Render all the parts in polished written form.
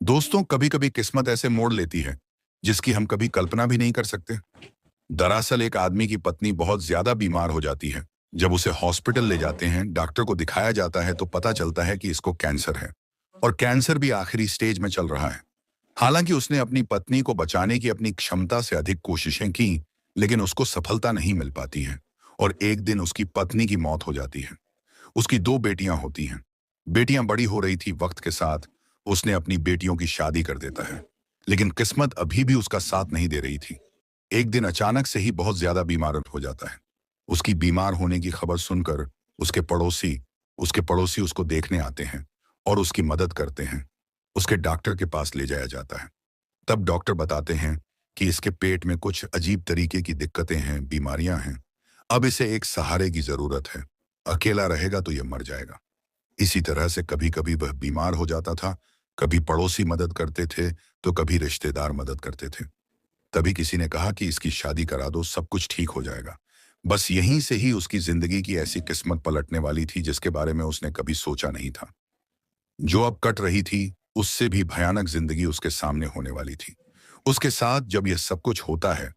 दोस्तों, कभी कभी किस्मत ऐसे मोड़ लेती है जिसकी हम कभी कल्पना भी नहीं कर सकते। दरअसल एक आदमी की पत्नी बहुत ज्यादा बीमार हो जाती है। जब उसे हॉस्पिटल ले जाते हैं, डॉक्टर को दिखाया जाता है तो पता चलता है कि इसको कैंसर है, और कैंसर भी आखिरी स्टेज में चल रहा है। हालांकि उसने अपनी पत्नी को बचाने की अपनी क्षमता से अधिक कोशिशें की, लेकिन उसको सफलता नहीं मिल पाती है। और एक दिन उसकी पत्नी की मौत हो जाती है। उसकी दो बेटियां होती हैं। बेटियां बड़ी हो रही थी, वक्त के साथ उसने अपनी बेटियों की शादी कर देता है। लेकिन किस्मत अभी भी उसका साथ नहीं दे रही थी। एक दिन अचानक से ही बहुत ज्यादा बीमार हो जाता है। उसकी बीमार होने की खबर सुनकर उसके पड़ोसी उसके पड़ोसी उसको देखने आते हैं और उसकी मदद करते हैं। उसके डॉक्टर के पास ले जाया जाता है। तब डॉक्टर बताते हैं कि इसके पेट में कुछ अजीब तरीके की दिक्कतें हैं, बीमारियां हैं। अब इसे एक सहारे की जरूरत है। अकेला रहेगा तो यह मर जाएगा। इसी तरह से कभी कभी वह बीमार हो जाता था। कभी पड़ोसी मदद करते थे तो कभी रिश्तेदार मदद करते थे। तभी किसी ने कहा कि इसकी शादी करा दो, सब कुछ ठीक हो जाएगा। बस यहीं से ही उसकी जिंदगी की ऐसी किस्मत पलटने वाली थी जिसके बारे में उसने कभी सोचा नहीं था। जो अब कट रही थी, उससे भी भयानक जिंदगी उसके सामने होने वाली थी। उसके साथ जब यह सब कुछ होता है,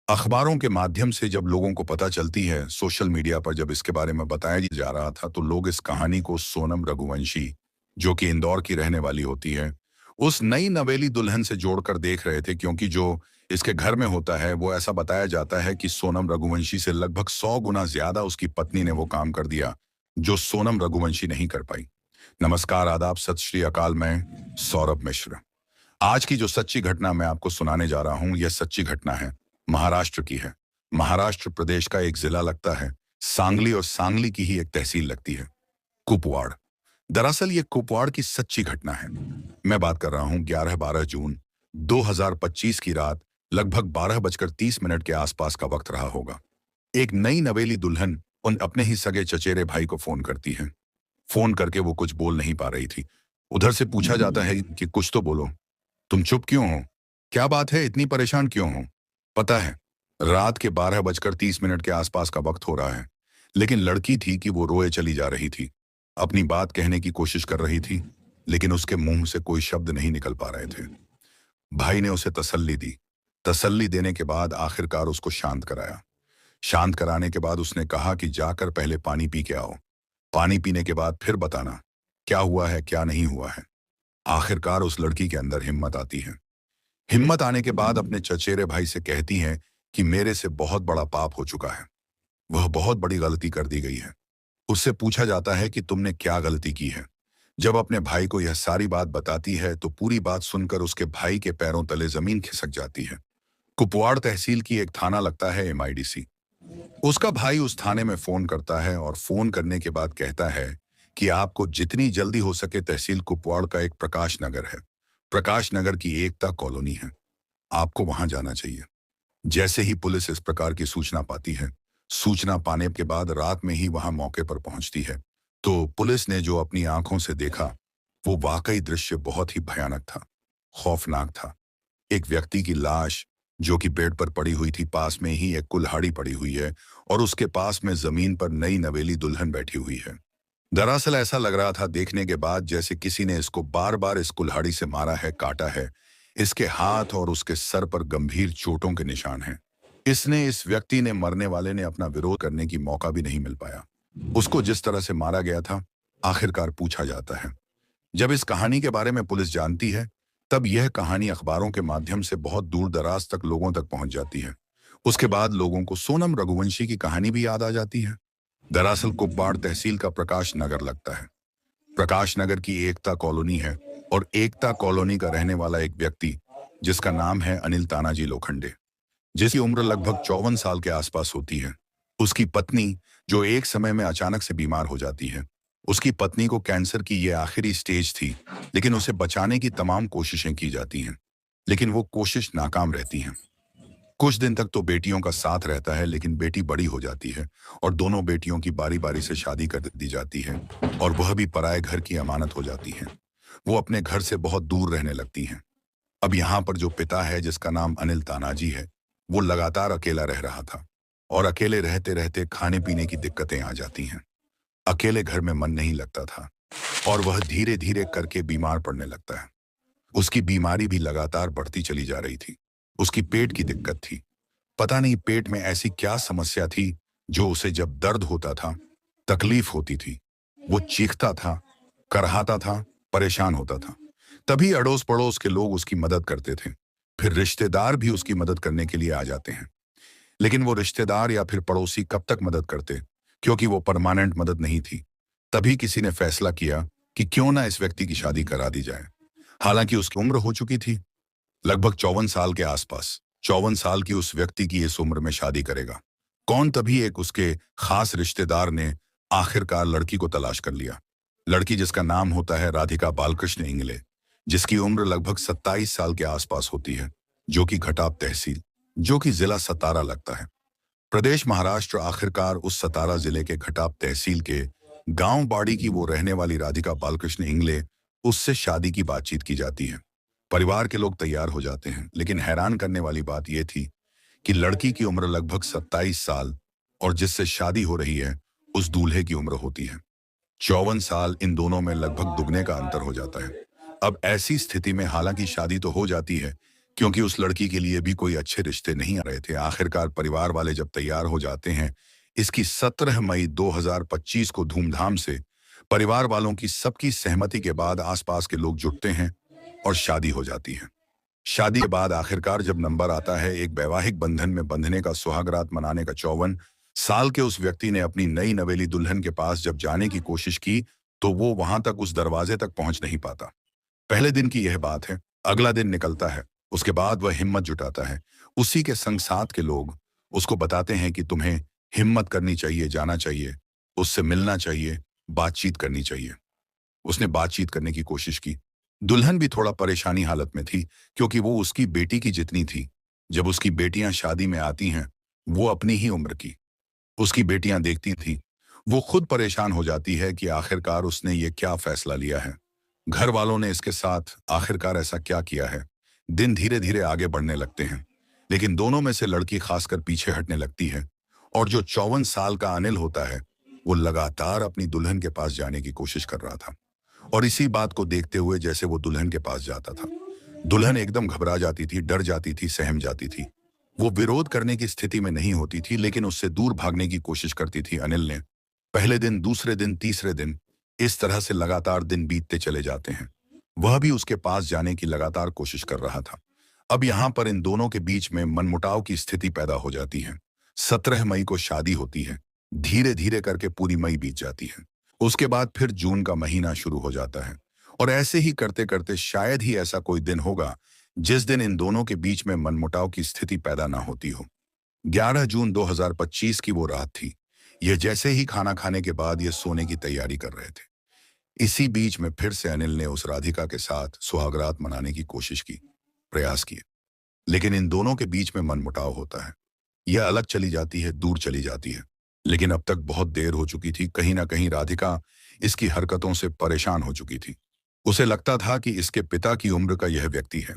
अखबारों के माध्यम से जब लोगों को पता चलती है, सोशल मीडिया पर जब इसके बारे में बताया जा रहा था, तो लोग इस कहानी को सोनम रघुवंशी, जो कि इंदौर की रहने वाली होती है, उस नई नवेली दुल्हन से जोड़कर देख रहे थे। क्योंकि जो इसके घर में होता है, वो ऐसा बताया जाता है कि सोनम रघुवंशी से लगभग 100 गुना ज्यादा उसकी पत्नी ने वो काम कर दिया जो सोनम रघुवंशी नहीं कर पाई। नमस्कार, आदाब, सत श्री अकाल। मैं सौरभ मिश्र। आज की जो सच्ची घटना मैं आपको सुनाने जा रहा हूं, यह सच्ची घटना है, महाराष्ट्र की है। महाराष्ट्र प्रदेश का एक जिला लगता है सांगली, और सांगली की ही एक तहसील लगती है कुपवाड़। दरअसल ये कुपवाड़ की सच्ची घटना है। मैं बात कर रहा हूं 11-12 जून 2025 की रात। लगभग 12:30 के आसपास का वक्त रहा होगा। एक नई नवेली दुल्हन उन अपने ही सगे चचेरे भाई को फोन करती है। फोन करके वो कुछ बोल नहीं पा रही थी। उधर से पूछा जाता है कि कुछ तो बोलो, तुम चुप क्यों हो? क्या बात है, इतनी परेशान क्यों हो? पता है, रात के 12:30 के आसपास का वक्त हो रहा है, लेकिन लड़की थी कि वो रोए चली जा रही थी। अपनी बात कहने की कोशिश कर रही थी, लेकिन उसके मुंह से कोई शब्द नहीं निकल पा रहे थे। भाई ने उसे तसल्ली दी। तसल्ली देने के बाद आखिरकार उसको शांत कराया। शांत कराने के बाद उसने कहा कि जाकर पहले पानी पी के आओ। पानी पीने के बाद फिर बताना क्या हुआ है, क्या नहीं हुआ है। आखिरकार उस लड़की के अंदर हिम्मत आती है। हिम्मत आने के बाद अपने चचेरे भाई से कहती हैं कि मेरे से बहुत बड़ा पाप हो चुका है, वह बहुत बड़ी गलती कर दी गई है। उससे पूछा जाता है कि तुमने क्या गलती की है। जब अपने भाई को यह सारी बात बताती है तो पूरी बात सुनकर उसके भाई के पैरों तले जमीन खिसक जाती है। कुपवाड़ तहसील की एक थाना लगता है एमआईडीसी। उसका भाई उस थाने में फोन करता है, और फोन करने के बाद कहता है कि आपको जितनी जल्दी हो सके तहसील कुपवाड़ का एक प्रकाश नगर है, प्रकाश नगर की एकता कॉलोनी है, आपको वहां जाना चाहिए। जैसे ही पुलिस इस प्रकार की सूचना पाती है, सूचना पाने के बाद रात में ही वहां मौके पर पहुंचती है, तो पुलिस ने जो अपनी आंखों से देखा, वो वाकई दृश्य बहुत ही भयानक था, खौफनाक था। एक व्यक्ति की लाश जो कि बेड पर पड़ी हुई थी, पास में ही एक कुल्हाड़ी पड़ी हुई है, और उसके पास में जमीन पर नई नवेली दुल्हन बैठी हुई है। दरअसल ऐसा लग रहा था देखने के बाद जैसे किसी ने इसको बार बार इस कुल्हाड़ी से मारा है, काटा है। इसके हाथ और उसके सर पर गंभीर चोटों के निशान हैं। इस व्यक्ति ने, मरने वाले ने, अपना विरोध करने की मौका भी नहीं मिल पाया। उसको जिस तरह से मारा गया था, आखिरकार पूछा जाता है। जब इस कहानी के बारे में पुलिस जानती है, तब यह कहानी अखबारों के माध्यम से बहुत दूर दराज तक लोगों तक पहुंच जाती है। उसके बाद लोगों को सोनम रघुवंशी की कहानी भी याद आ जाती है। दरअसल कुपवाड़ तहसील का प्रकाश नगर लगता है। प्रकाश नगर की एकता कॉलोनी है, और एकता कॉलोनी का रहने वाला एक व्यक्ति जिसका नाम है अनिल तानाजी लोखंडे, जिसकी उम्र लगभग 54 साल के आसपास होती है। उसकी पत्नी, जो एक समय में अचानक से बीमार हो जाती है। उसकी पत्नी को कैंसर की ये आखिरी स्टेज थी, लेकिन उसे बचाने की तमाम कोशिशें की जाती हैं, लेकिन वो कोशिश नाकाम रहती हैं। कुछ दिन तक तो बेटियों का साथ रहता है, लेकिन बेटी बड़ी हो जाती है, और दोनों बेटियों की बारी बारी से शादी कर दी जाती है, और वह भी पराए घर की अमानत हो जाती हैं। वो अपने घर से बहुत दूर रहने लगती हैं। अब यहाँ पर जो पिता है, जिसका नाम अनिल तानाजी है, वो लगातार अकेला रह रहा था, और अकेले रहते रहते खाने पीने की दिक्कतें आ जाती हैं। अकेले घर में मन नहीं लगता था, और वह धीरे धीरे करके बीमार पड़ने लगता है। उसकी बीमारी भी लगातार बढ़ती चली जा रही थी। उसकी पेट की दिक्कत थी। पता नहीं पेट में ऐसी क्या समस्या थी जो उसे जब दर्द होता था, तकलीफ होती थी, वो चीखता था, करहाता था, परेशान होता था। तभी अड़ोस पड़ोस के लोग उसकी मदद करते थे। फिर रिश्तेदार भी उसकी मदद करने के लिए आ जाते हैं। लेकिन वो रिश्तेदार या फिर पड़ोसी कब तक मदद करते, क्योंकि वो परमानेंट मदद नहीं थी। तभी किसी ने फैसला किया कि क्यों ना इस व्यक्ति की शादी करा दी जाए। हालांकि उसकी उम्र हो चुकी थी, लगभग 54 साल के आसपास। 54 साल की उस व्यक्ति की इस उम्र में शादी करेगा कौन? तभी एक उसके खास रिश्तेदार ने आखिरकार लड़की को तलाश कर लिया। लड़की जिसका नाम होता है राधिका बालकृष्ण इंगले, जिसकी उम्र लगभग 27 साल के आसपास होती है, जो कि घटाप तहसील, जो कि जिला सतारा लगता है, प्रदेश महाराष्ट्र। आखिरकार उस सतारा जिले के घटाप तहसील के गांव बाड़ी की वो रहने वाली राधिका बालकृष्ण इंगले, उससे शादी की बातचीत की जाती है। परिवार के लोग तैयार हो जाते हैं, लेकिन हैरान करने वाली बात यह थी कि लड़की की उम्र लगभग 27 साल और जिससे शादी हो रही है उस दूल्हे की उम्र होती है 54 साल। इन दोनों में लगभग दुगने का अंतर हो जाता है। अब ऐसी स्थिति में हालांकि शादी तो हो जाती है, क्योंकि उस लड़की के लिए भी कोई अच्छे रिश्ते नहीं आ रहे थे। आखिरकार परिवार वाले जब तैयार हो जाते हैं, इसकी 17 मई 2025 को धूमधाम से परिवार वालों की सबकी सहमति के बाद आसपास के लोग जुटते हैं और शादी हो जाती है। शादी के बाद आखिरकार जब नंबर आता है एक वैवाहिक बंधन में बंधने का, सुहागरात मनाने का, 54 साल के उस व्यक्ति ने अपनी नई नवेली दुल्हन के पास जब जाने की कोशिश की तो वो वहां तक, उस दरवाजे तक पहुंच नहीं पाता। पहले दिन की यह बात है। अगला दिन निकलता है, उसके बाद वह हिम्मत जुटाता है। उसी के संग साथ के लोग उसको बताते हैं कि तुम्हें हिम्मत करनी चाहिए, जाना चाहिए, उससे मिलना चाहिए, बातचीत करनी चाहिए। उसने बातचीत करने की कोशिश की। दुल्हन भी थोड़ा परेशानी हालत में थी, क्योंकि वो उसकी बेटी की जितनी थी। जब उसकी बेटियां शादी में आती हैं, वो अपनी ही उम्र की उसकी बेटियां देखती थी, वो खुद परेशान हो जाती है कि आखिरकार उसने ये क्या फैसला लिया है। घर वालों ने इसके साथ आखिरकार ऐसा क्या किया है। दिन धीरे धीरे आगे बढ़ने लगते हैं, लेकिन दोनों में से लड़की खासकर पीछे हटने लगती है। और जो 54 साल का अनिल होता है, वो लगातार अपनी दुल्हन के पास जाने की कोशिश कर रहा था। और इसी बात को देखते हुए जैसे वो दुल्हन के पास जाता था, दुल्हन एकदम घबरा जाती थी, डर जाती थी, सहम जाती थी। वो विरोध करने की स्थिति में नहीं होती थी, लेकिन उससे दूर भागने की कोशिश करती थी। अनिल ने पहले दिन, दूसरे दिन, तीसरे दिन, इस तरह से लगातार दिन बीतते चले जाते हैं। वह भी उसके पास जाने की लगातार कोशिश कर रहा था। अब यहाँ पर इन दोनों के बीच में मनमुटाव की स्थिति पैदा हो जाती है। 17 मई को शादी होती है। धीरे धीरे करके पूरी मई बीत जाती है। उसके बाद फिर जून का महीना शुरू हो जाता है। और ऐसे ही करते करते शायद ही ऐसा कोई दिन होगा जिस दिन इन दोनों के बीच में मनमुटाव की स्थिति पैदा ना होती हो। 11 जून 2025 की वो रात थी। ये जैसे ही खाना खाने के बाद ये सोने की तैयारी कर रहे थे, इसी बीच में फिर से अनिल ने उस राधिका के साथ सुहागरात मनाने की कोशिश की, प्रयास किए। लेकिन इन दोनों के बीच में मनमुटाव होता है। यह अलग चली जाती है, दूर चली जाती है। लेकिन अब तक बहुत देर हो चुकी थी। कहीं ना कहीं राधिका इसकी हरकतों से परेशान हो चुकी थी। उसे लगता था कि इसके पिता की उम्र का यह व्यक्ति है,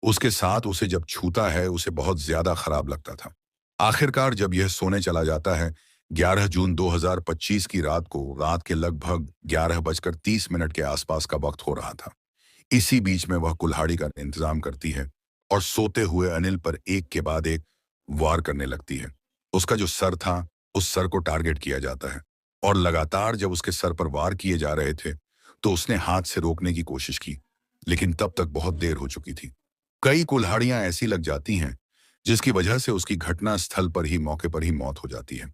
उसके साथ उसे जब छूता है उसे बहुत ज्यादा खराब लगता था। आखिरकार जब यह सोने चला जाता है, 11 जून 2025 की रात को, रात के लगभग 11:30 के आसपास का वक्त हो रहा था। इसी बीच में वह कुल्हाड़ी का इंतजाम करती है और सोते हुए अनिल पर एक के बाद एक वार करने लगती है। उसका जो सर था, उस सर को टारगेट किया जाता है। और लगातार जब उसके सर पर वार किए जा रहे थे तो उसने हाथ से रोकने की कोशिश की, लेकिन तब तक बहुत देर हो चुकी थी। कई कुल्हाड़ियां ऐसी लग जाती हैं जिसकी वजह से उसकी घटना स्थल पर ही, मौके पर ही मौत हो जाती है।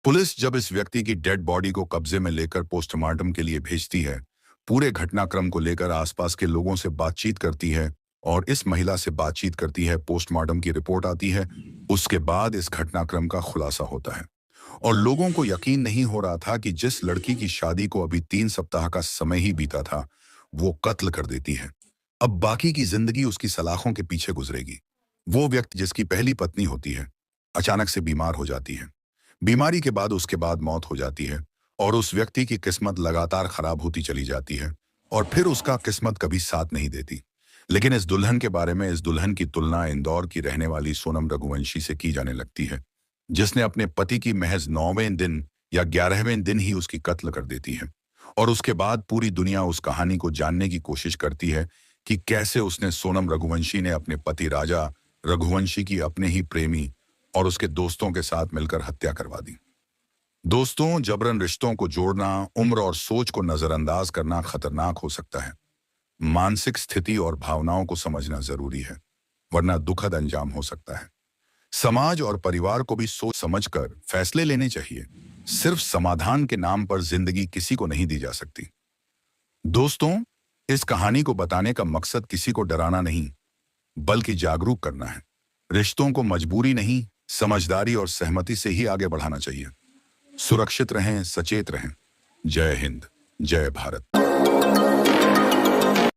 पुलिस जब इस व्यक्ति की डेड बॉडी को कब्जे में लेकर पोस्टमार्टम के लिए भेजती है, पूरे घटनाक्रम को लेकर आसपास के लोगों से बातचीत करती है और इस महिला से बातचीत करती है। पोस्टमार्टम की रिपोर्ट आती है। उसके बाद इस घटनाक्रम का खुलासा होता है और लोगों को यकीन नहीं हो रहा था कि जिस लड़की की शादी को अभी 3 सप्ताह का समय ही बीता था, वो कत्ल कर देती है। अब बाकी की जिंदगी उसकी सलाखों के पीछे गुजरेगी। वो व्यक्ति जिसकी पहली पत्नी होती है, अचानक से बीमार हो जाती है। बीमारी के बाद उसके बाद मौत हो जाती है और उस व्यक्ति की किस्मत लगातार खराब होती चली जाती है और फिर उसका किस्मत कभी साथ नहीं देती। लेकिन इस दुल्हन के बारे में, इस दुल्हन की तुलना इंदौर की रहने वाली सोनम रघुवंशी से की जाने लगती है, जिसने अपने पति की महज 9वें दिन या 11वें दिन ही उसकी कत्ल कर देती है। और उसके बाद पूरी दुनिया उस कहानी को जानने की कोशिश करती है कि कैसे उसने सोनम रघुवंशी ने अपने पति राजा रघुवंशी की अपने ही प्रेमी और उसके दोस्तों के साथ मिलकर हत्या करवा दी। दोस्तों, जबरन रिश्तों को जोड़ना, उम्र और सोच को नजरअंदाज करना खतरनाक हो सकता है। मानसिक स्थिति और भावनाओं को समझना जरूरी है, वरना दुखद अंजाम हो सकता है। समाज और परिवार को भी सोच समझकर फैसले लेने चाहिए। सिर्फ समाधान के नाम पर जिंदगी किसी को नहीं दी जा सकती। दोस्तों, इस कहानी को बताने का मकसद किसी को डराना नहीं, बल्कि जागरूक करना है। रिश्तों को मजबूरी नहीं, समझदारी और सहमति से ही आगे बढ़ाना चाहिए। सुरक्षित रहें, सचेत रहें। जय हिंद, जय भारत।